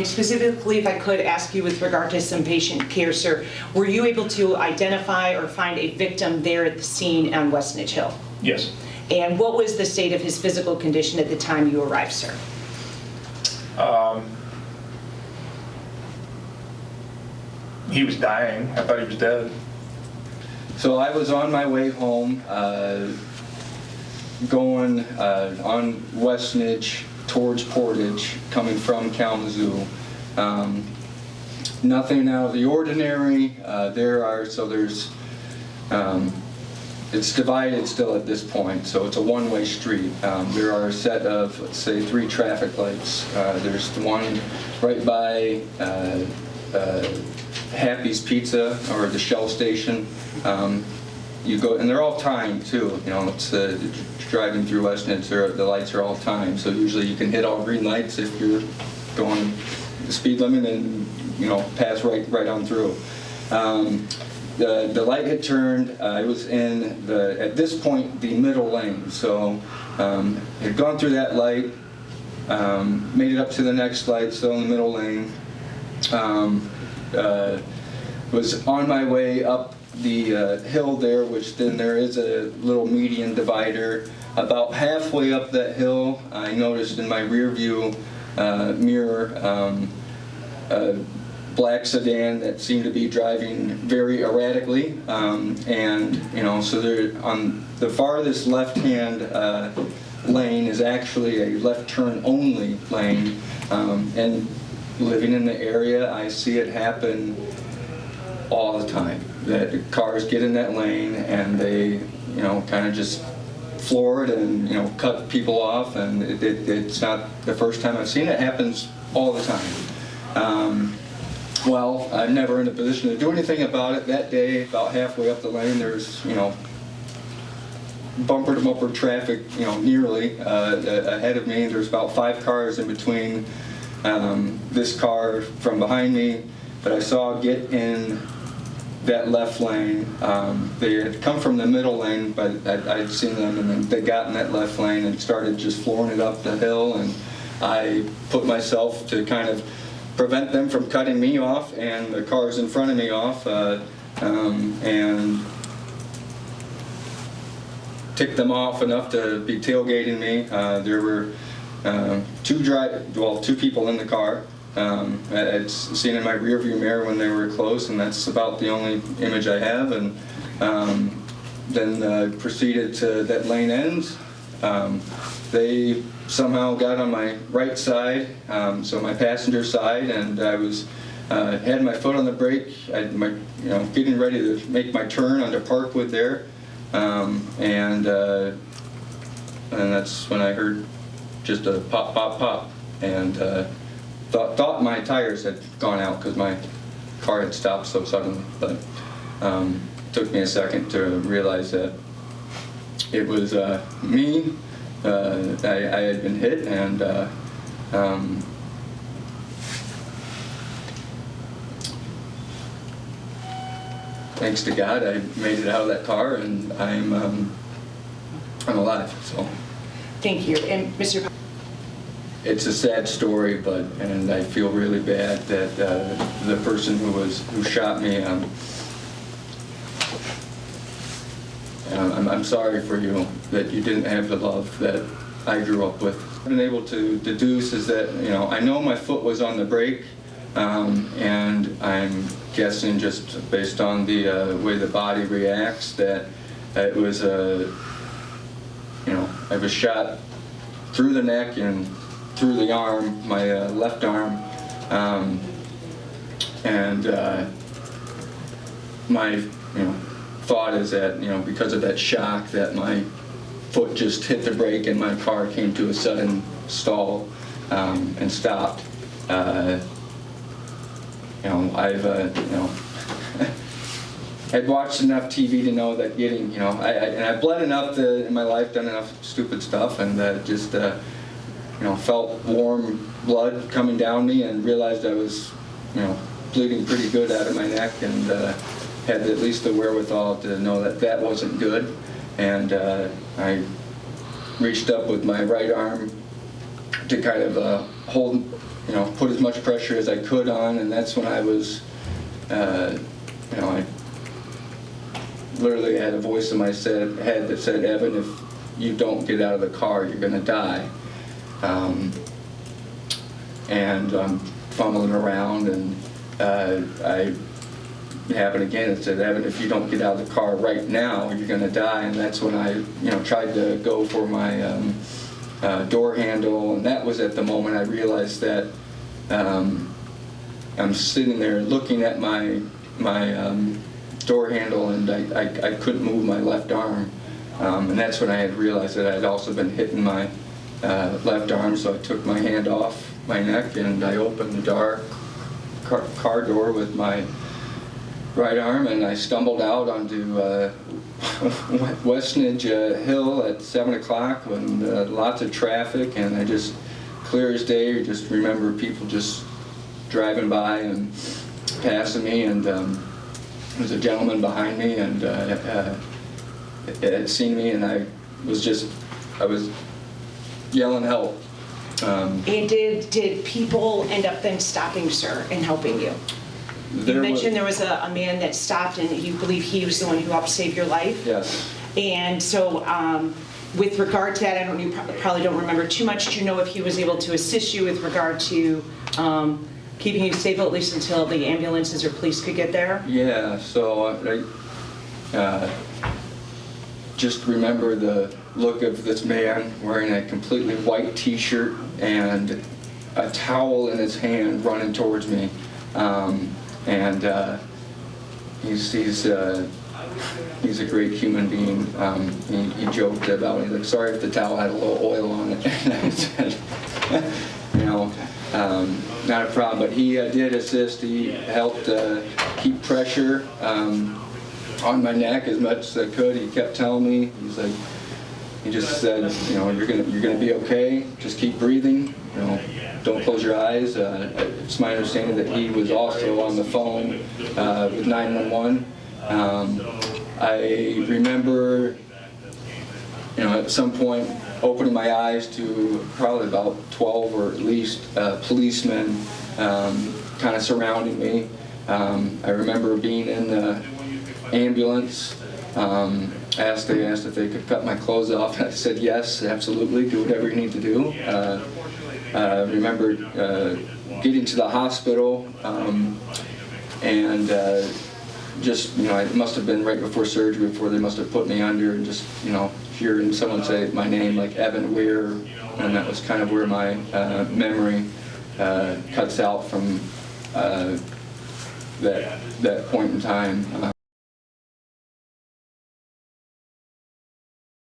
specifically, if I could ask you with regard to some patient care, sir, were you able to identify or find a victim there at the scene on Westnedge Hill? Yes. And what was the state of his physical condition at the time you arrived, sir? He was dying. I thought he was dead. So I was on my way home, going on Westnedge towards Portage, coming from Kalamazoo. Nothing out of the ordinary. It's divided still at this point, so it's a one-way street. There are a set of, let's say, 3 traffic lights. There's the one right by Happy's Pizza, or the Shell station. You go, and they're all timed too. You know, it's driving through Westnedge. The lights are all timed, so usually you can hit all green lights if you're going the speed limit, and pass right on through. The light had turned. I was in at this point the middle lane, so had gone through that light, made it up to the next light, still in the middle lane. Was on my way up the hill there, which then there is a little median divider. About halfway up that hill, I noticed in my rear view mirror a black sedan that seemed to be driving very erratically, so there on the farthest left-hand lane is actually a left turn only lane, and living in the area, I see it happen all the time, that cars get in that lane and they, kind of just floor it and, cut people off, and it's not the first time I've seen it. It happens all the time. Well, I'm never in a position to do anything about it. That day, about halfway up the lane, there's, bumper-to-bumper traffic, nearly ahead of me. There's about 5 cars in between this car from behind me that I saw get in that left lane. They had come from the middle lane, but I'd seen them, and then they got in that left lane and started just flooring it up the hill, and I put myself to kind of prevent them from cutting me off and the cars in front of me off, and ticked them off enough to be tailgating me. There were 2 people in the car. I'd seen in my rearview mirror when they were close, and that's about the only image I have. And then proceeded to that lane end. They somehow got on my right side, so my passenger side, and I was had my foot on the brake. Getting ready to make my turn onto Parkwood there, and that's when I heard just a pop, pop, pop, and thought my tires had gone out because my car had stopped so suddenly. But took me a second to realize that it was me. I had been hit, and thanks to God, I made it out of that car, and I'm alive. So, thank you. And Mr. It's a sad story, and I feel really bad that the person who shot me. I'm sorry for you that you didn't have the love that I grew up with. What I've been able to deduce is that I know my foot was on the brake, and I'm guessing just based on the way the body reacts that it was I was shot through the neck and through the arm, my left arm, and my thought is that because of that shock that my foot just hit the brake and my car came to a sudden stall and stopped. I'd watched enough TV to know that getting I bled enough in my life, done enough stupid stuff, and just felt warm blood coming down me and realized I was bleeding pretty good out of my neck, and had at least the wherewithal to know that that wasn't good. And I reached up with my right arm to kind of hold put as much pressure as I could on, and that's when I was, I literally had a voice in my head that said, "Evan, if you don't get out of the car, you're going to die." And I'm fumbling around, and I happened again. It said, "Evan, if you don't get out of the car right now, you're going to die." And that's when I, tried to go for my door handle, and that was at the moment I realized that I'm sitting there looking at my door handle, and I couldn't move my left arm, and that's when I had realized that I'd also been hitting my left arm. So I took my hand off my neck and I opened the car door with my right arm, and I stumbled out onto Westnedge Hill at 7 o'clock when lots of traffic, and I just, clear as day, you just remember people just driving by and passing me, and there was a gentleman behind me, and had seen me, and I was yelling help. And did people end up then stopping, sir, and helping you? You mentioned there was a man that stopped, and you believe he was the one who helped save your life? Yes. And so with regard to that, you probably don't remember too much. Do you know if he was able to assist you with regard to keeping you safe, at least until the ambulances or police could get there? Yeah, so I just remember the look of this man wearing a completely white t-shirt and a towel in his hand running towards me. He's a great human being. He joked about it, like, sorry if the towel had a little oil on it. And I said, not a problem. But he did assist. He helped keep pressure on my neck as much as I could. He kept telling me, he just said, you're gonna be okay. Just keep breathing. Don't close your eyes. It's my understanding that he was also on the phone with 911. I remember, at some point opening my eyes to probably about 12 or at least policemen kind of surrounding me. I remember being in the ambulance. They asked if they could cut my clothes off, and I said yes, absolutely, do whatever you need to do. I remember getting to the hospital, and it must have been right before surgery, before they must have put me under, and just, hearing someone say my name, like Evan Weir, and that was kind of where my memory cuts out from that point in time.